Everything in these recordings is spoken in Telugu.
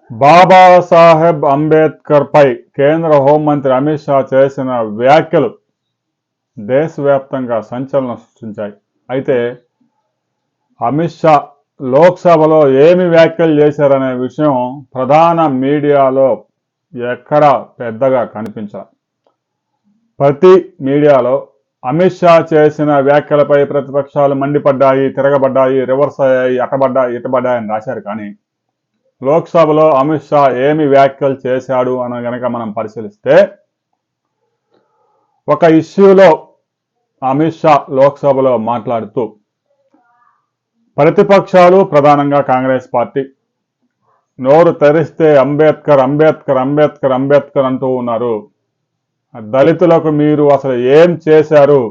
బాబాసాహెబ్ అంబేద్కర్పై కేంద్ర హోంమంత్రి అమిత్ షా చేసిన వ్యాఖ్యలు దేశవ్యాప్తంగా సంచలనం సృష్టించాయి. అయితే అమిత్ షా లోక్సభలో ఏమి వ్యాఖ్యలు చేశారనే విషయం ప్రధాన మీడియాలో ఎక్కడా పెద్దగా కనిపించాలి. ప్రతి మీడియాలో అమిత్ షా చేసిన వ్యాఖ్యలపై ప్రతిపక్షాలు మండిపడ్డాయి, తిరగబడ్డాయి, రివర్స్ అయ్యాయి, అటబడ్డాయి, ఇటబడ్డాయని రాశారు. కానీ లోక్సభలో అమిత్ షా ఏమి వ్యాఖ్యలు చేశాడు అని గనక మనం పరిశీలిస్తే, ఒక ఇష్యూలో అమిత్ షా లోక్సభలో మాట్లాడుతూ ప్రతిపక్షాలు ప్రధానంగా కాంగ్రెస్ పార్టీ నోరు తెరిస్తే అంబేద్కర్ అంబేద్కర్ అంబేద్కర్ అంబేద్కర్ అంటూ ఉన్నారు. దళితులకు మీరు అసలు ఏం చేశారు?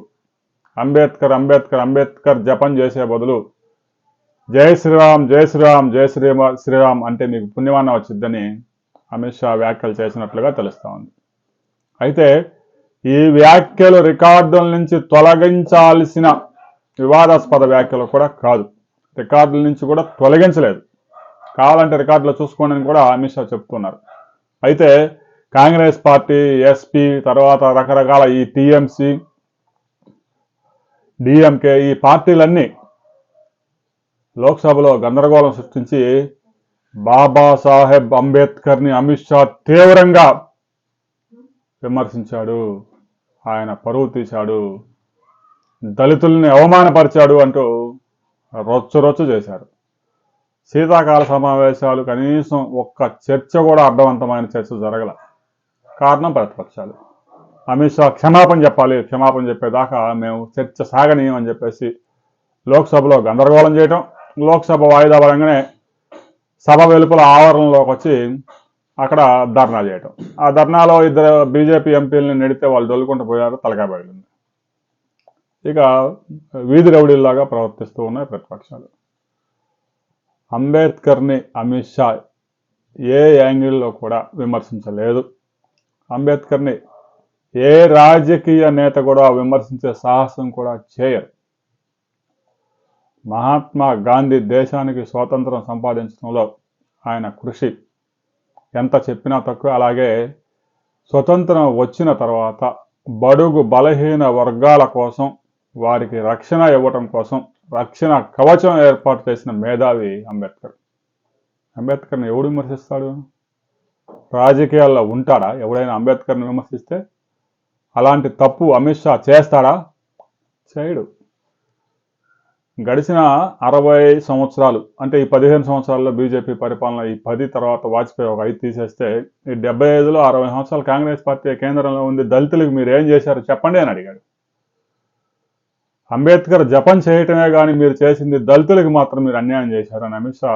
అంబేద్కర్ అంబేద్కర్ అంబేద్కర్ జపం చేసే బదులు జై శ్రీరామ్ జై శ్రీరామ్ జై శ్రీరామ్ అంటే మీకు పుణ్యమాన వచ్చిద్దని అమిత్ షా వ్యాఖ్యలు చేసినట్లుగా తెలుస్తూ ఉంది. అయితే ఈ వ్యాఖ్యలు రికార్డుల నుంచి తొలగించాల్సిన వివాదాస్పద వ్యాఖ్యలు కూడా కాదు. రికార్డుల నుంచి కూడా తొలగించలేదు. కావాలంటే రికార్డులో చూసుకోండి అని కూడా అమిత్ షా చెప్తున్నారు. అయితే కాంగ్రెస్ పార్టీ, ఎస్పీ, తర్వాత రకరకాల ఈ టీఎంసీ, డిఎంకే ఈ పార్టీలన్నీ లోక్సభలో గందరగోళం సృష్టించి బాబాసాహెబ్ అంబేద్కర్ని అమిత్ షా తీవ్రంగా విమర్శించాడు. ఆయన పరువు తీశాడు, దళితుల్ని అవమానపరిచాడు అంటూ రొచ్చు చేశారు. శీతాకాల సమావేశాలు కనీసం ఒక్క చర్చ కూడా అర్థవంతమైన చర్చ జరగల. కారణం ప్రతిపక్షాలు. అమిత్ షా క్షమాపణ చెప్పాలి, క్షమాపణ చెప్పేదాకా మేము చర్చ సాగనీయం అని చెప్పేసి లోక్సభలో గందరగోళం చేయటం, లోక్సభ వాయిదా పరంగానే సభ వెలుపల ఆవరణలోకి వచ్చి అక్కడ ధర్నా చేయటం. ఆ ధర్నాలో ఇద్దరు బీజేపీ ఎంపీలని నెడితే వాళ్ళు దొల్లుకుంటూ పోయారు, తలకాయ పగిలింది. ఇక వీధి రౌడీల్లాగా ప్రవర్తిస్తూ ఉన్నాయి ప్రతిపక్షాలు. అంబేద్కర్ని అమిత్ షా ఏ యాంగిల్లో కూడా విమర్శించలేదు. అంబేద్కర్ని ఏ రాజకీయ నేత కూడా విమర్శించే సాహసం కూడా చేయరు. మహాత్మా గాంధీ దేశానికి స్వాతంత్రం సంపాదించడంలో ఆయన కృషి ఎంత చెప్పినా తక్కువ. అలాగే స్వతంత్రం వచ్చిన తర్వాత బడుగు బలహీన వర్గాల కోసం, వారికి రక్షణ ఇవ్వటం కోసం రక్షణ కవచం ఏర్పాటు చేసిన మేధావి అంబేద్కర్. అంబేద్కర్ని ఎవడు విమర్శిస్తాడు? రాజకీయాల్లో ఉంటాడా ఎవడైనా అంబేద్కర్ని విమర్శిస్తే? అలాంటి తప్పు అమిత్ షా చేస్తాడా? చేయడు. గడిచిన 60 సంవత్సరాలు అంటే ఈ 15 సంవత్సరాల్లో బీజేపీ పరిపాలన, ఈ 10 తర్వాత వాజ్పేయి ఒక 5 తీసేస్తే ఈ 75లో 60 సంవత్సరాలు కాంగ్రెస్ పార్టీ కేంద్రంలో ఉంది. దళితులకు మీరు ఏం చేశారు చెప్పండి అని అడిగాడు. అంబేద్కర్ జపం చేయటమే కానీ మీరు చేసింది దళితులకు మాత్రం మీరు అన్యాయం చేశారని అమిత్ షా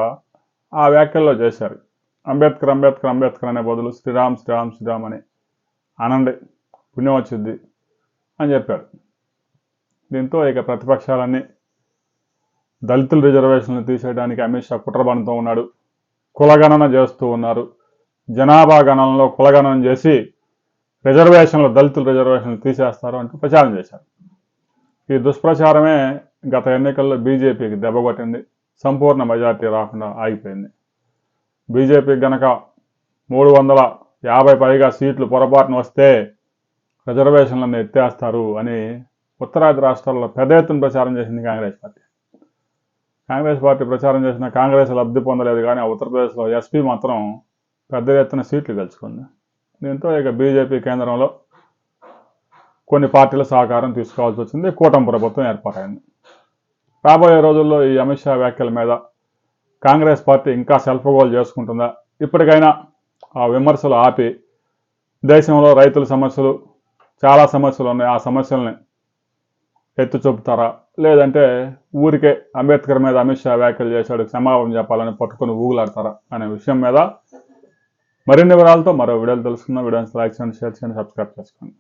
ఆ వ్యాఖ్యల్లో చేశారు. అంబేద్కర్ అంబేద్కర్ అంబేద్కర్ అనే బదులు శ్రీరామ్ శ్రీరామ్ శ్రీరామ్ అని అనండి, పుణ్యం వచ్చింది అని చెప్పాడు. దీంతో ఇక ప్రతిపక్షాలన్నీ దళితుల రిజర్వేషన్లు తీసేయడానికి అమిత్ షా కుట్ర పడుతూ ఉన్నాడు. కులగణన చేస్తూ ఉన్నారు. జనాభా గణనలో కులగణన చేసి రిజర్వేషన్లు, దళితుల రిజర్వేషన్లు తీసేస్తారు అంటూ ప్రచారం చేశారు. ఈ దుష్ప్రచారమే గత ఎన్నికల్లో బీజేపీకి దెబ్బకొట్టింది. సంపూర్ణ మెజార్టీ రాకుండా ఆగిపోయింది. బీజేపీకి గనక 350 పైగా సీట్లు పొరపాటున వస్తే రిజర్వేషన్లను ఎత్తేస్తారు అని ఉత్తరాది రాష్ట్రాల్లో పెద్ద ఎత్తున ప్రచారం చేసింది కాంగ్రెస్ పార్టీ. కాంగ్రెస్ పార్టీ ప్రచారం చేసిన కాంగ్రెస్ లబ్ధి పొందలేదు. కానీ ఆ ఉత్తరప్రదేశ్లో ఎస్పీ మాత్రం పెద్ద ఎత్తున సీట్లు గెలుచుకుంది. దీంతో ఇక బీజేపీ కేంద్రంలో కొన్ని పార్టీల సహకారం తీసుకోవాల్సి వచ్చింది. కూటమి ప్రభుత్వం ఏర్పాటైంది. రాబోయే రోజుల్లో ఈ అమిత్ షా వ్యాఖ్యల మీద కాంగ్రెస్ పార్టీ ఇంకా సెల్ఫ్ గోల్ చేసుకుంటుందా? ఇప్పటికైనా ఆ విమర్శలు ఆపి దేశంలో రైతుల సమస్యలు, చాలా సమస్యలు ఉన్నాయి, ఆ సమస్యల్ని ఎత్తు చూపుతారా? లేదంటే ఊరికే అంబేద్కర్ మీద అమిత్ షా వ్యాఖ్యలు చేశాడు, క్షమాపణ చెప్పాలని పట్టుకొని ఊగులాడతారా అనే విషయం మీద మరిన్ని వివరాలతో మరో వీడియోలు తెలుసుకుందాం. వీడియోని లైక్ చేయండి, షేర్ చేయండి, సబ్స్క్రైబ్ చేసుకోండి.